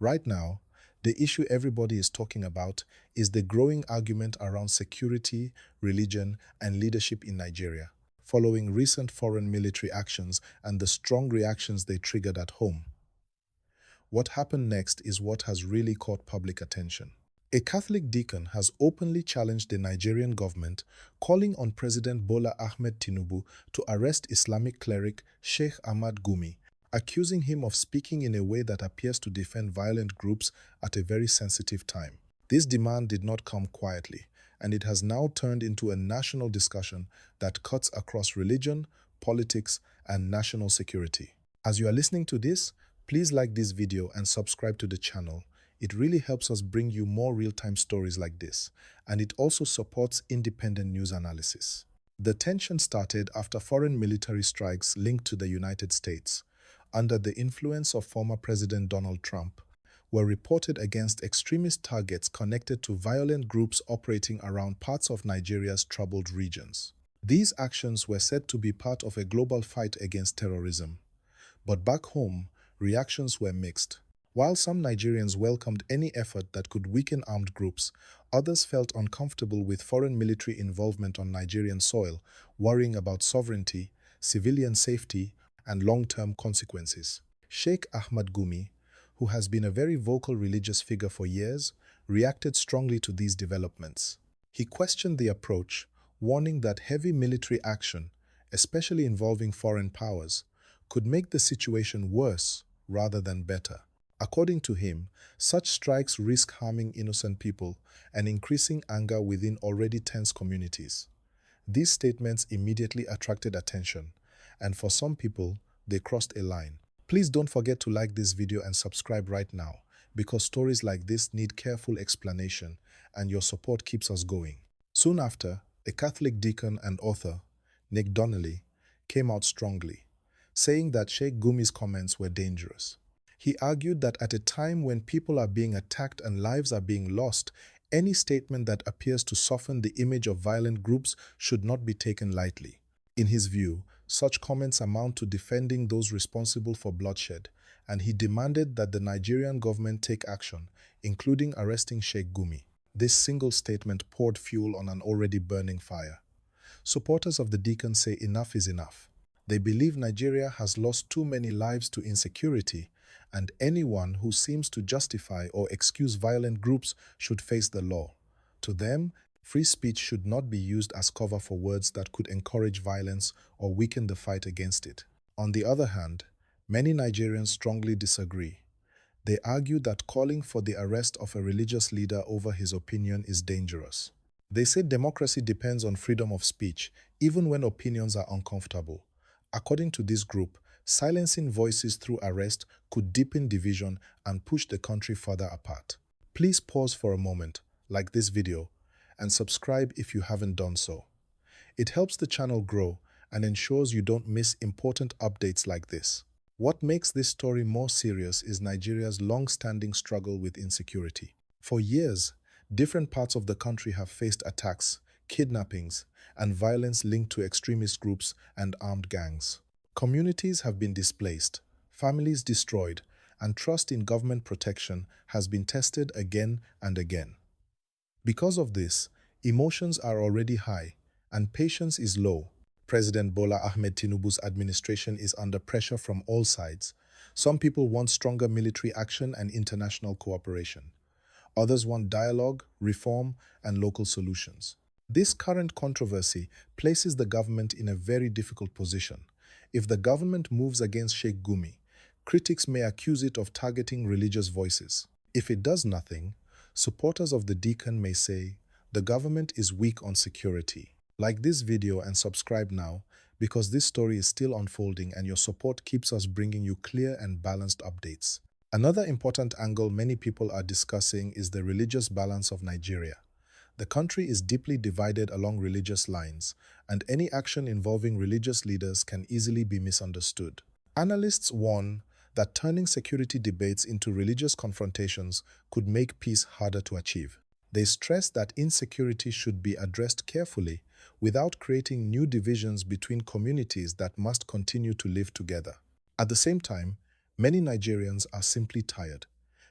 Right now, the issue everybody is talking about is the growing argument around security, religion, and leadership in Nigeria, following recent foreign military actions and the strong reactions they triggered at home. What happened next is what has really caught public attention. A Catholic deacon has openly challenged the Nigerian government, calling on President Bola Ahmed Tinubu to arrest Islamic cleric Sheikh Ahmad Gumi, accusing him of speaking in a way that appears to defend violent groups at a very sensitive time. This demand did not come quietly, and it has now turned into a national discussion that cuts across religion, politics, and national security. As you are listening to this, please like this video and subscribe to the channel. It really helps us bring you more real-time stories like this, and it also supports independent news analysis. The tension started after foreign military strikes linked to the United States, under the influence of former President Donald Trump, were reported against extremist targets connected to violent groups operating around parts of Nigeria's troubled regions. These actions were said to be part of a global fight against terrorism. But back home, reactions were mixed. While some Nigerians welcomed any effort that could weaken armed groups, others felt uncomfortable with foreign military involvement on Nigerian soil, worrying about sovereignty, civilian safety, and long-term consequences. Sheikh Ahmad Gumi, who has been a very vocal religious figure for years, reacted strongly to these developments. He questioned the approach, warning that heavy military action, especially involving foreign powers, could make the situation worse rather than better. According to him, such strikes risk harming innocent people and increasing anger within already tense communities. These statements immediately attracted attention, and for some people, they crossed a line. Please don't forget to like this video and subscribe right now, because stories like this need careful explanation, and your support keeps us going. Soon after, a Catholic deacon and author, Nick Donnelly, came out strongly, saying that Sheikh Gumi's comments were dangerous. He argued that at a time when people are being attacked and lives are being lost, any statement that appears to soften the image of violent groups should not be taken lightly. In his view, such comments amount to defending those responsible for bloodshed, and he demanded that the Nigerian government take action, including arresting Sheikh Gumi. This single statement poured fuel on an already burning fire. Supporters of the Deacon say enough is enough. They believe Nigeria has lost too many lives to insecurity, and anyone who seems to justify or excuse violent groups should face the law. To them, free speech should not be used as cover for words that could encourage violence or weaken the fight against it. On the other hand, many Nigerians strongly disagree. They argue that calling for the arrest of a religious leader over his opinion is dangerous. They say democracy depends on freedom of speech, even when opinions are uncomfortable. According to this group, silencing voices through arrest could deepen division and push the country further apart. Please pause for a moment, like this video, and subscribe if you haven't done so. It helps the channel grow and ensures you don't miss important updates like this. What makes this story more serious is Nigeria's long-standing struggle with insecurity. For years, different parts of the country have faced attacks, kidnappings, and violence linked to extremist groups and armed gangs. Communities have been displaced, families destroyed, and trust in government protection has been tested again and again. Because of this, emotions are already high, and patience is low. President Bola Ahmed Tinubu's administration is under pressure from all sides. Some people want stronger military action and international cooperation. Others want dialogue, reform, and local solutions. This current controversy places the government in a very difficult position. If the government moves against Sheikh Gumi, critics may accuse it of targeting religious voices. If it does nothing, supporters of the Deacon may say, the government is weak on security. Like this video and subscribe now, because this story is still unfolding and your support keeps us bringing you clear and balanced updates. Another important angle many people are discussing is the religious balance of Nigeria. The country is deeply divided along religious lines, and any action involving religious leaders can easily be misunderstood. Analysts warn that turning security debates into religious confrontations could make peace harder to achieve. They stress that insecurity should be addressed carefully without creating new divisions between communities that must continue to live together. At the same time, many Nigerians are simply tired.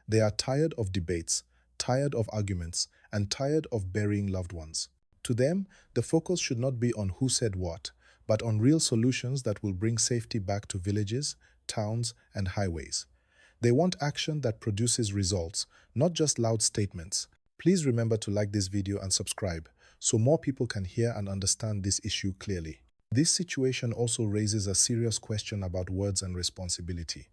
They are tired of debates, tired of arguments, and tired of burying loved ones. To them, the focus should not be on who said what, but on real solutions that will bring safety back to villages, towns, and highways. They want action that produces results, not just loud statements. Please remember to like this video and subscribe so more people can hear and understand this issue clearly. This situation also raises a serious question about words and responsibility.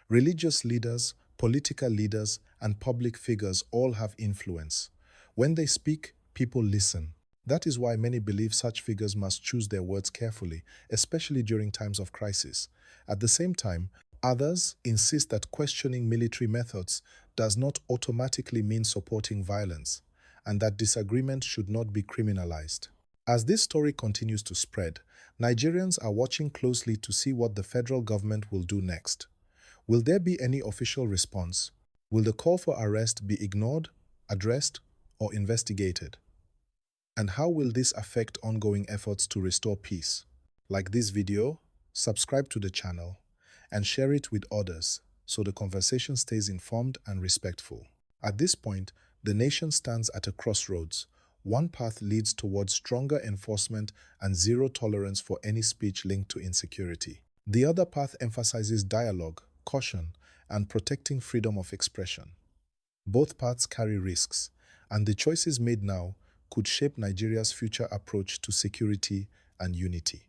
Religious leaders, political leaders, and public figures all have influence. When they speak, people listen. That is why many believe such figures must choose their words carefully, especially during times of crisis. At the same time, others insist that questioning military methods does not automatically mean supporting violence, and that disagreement should not be criminalized. As this story continues to spread, Nigerians are watching closely to see what the federal government will do next. Will there be any official response? Will the call for arrest be ignored, addressed, or investigated? And how will this affect ongoing efforts to restore peace? Like this video, subscribe to the channel, and share it with others so the conversation stays informed and respectful. At this point, the nation stands at a crossroads. One path leads towards stronger enforcement and zero tolerance for any speech linked to insecurity. The other path emphasizes dialogue, caution, and protecting freedom of expression. Both paths carry risks, and the choices made now could shape Nigeria's future approach to security and unity.